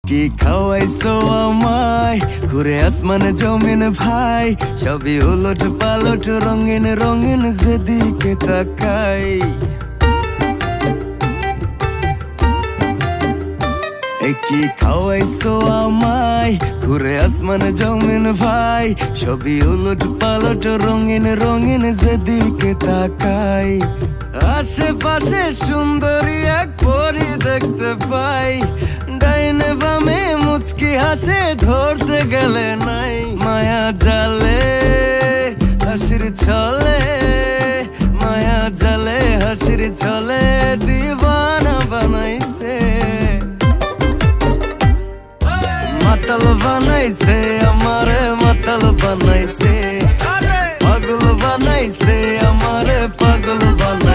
কি খাওয়াইছো আমায় ঘুরে আসমানে জমিন ভাই, সবই উলট পালট রঙিন রঙিন যেদিকে তাকাই। কি খাওয়াইছো আমায় ঘুরে আসমানে জমিন ভাই, সবই উলট পালট রঙিন রঙিন যেদিকে তাকাই। আশেপাশে সুন্দরী এক পরী দেখতে পাই, ডাইনে বামে মুচকি হাসে ধরতে গেলে নাই। মায়া জালে হাসির ছলে, মায়া জালে হাসির ছলে দিবানা বানাইছে। মাতাল বানাইছে আমারে মাতাল বানাইছে, পাগল বানাইছে আমারে পাগল বানাইছে।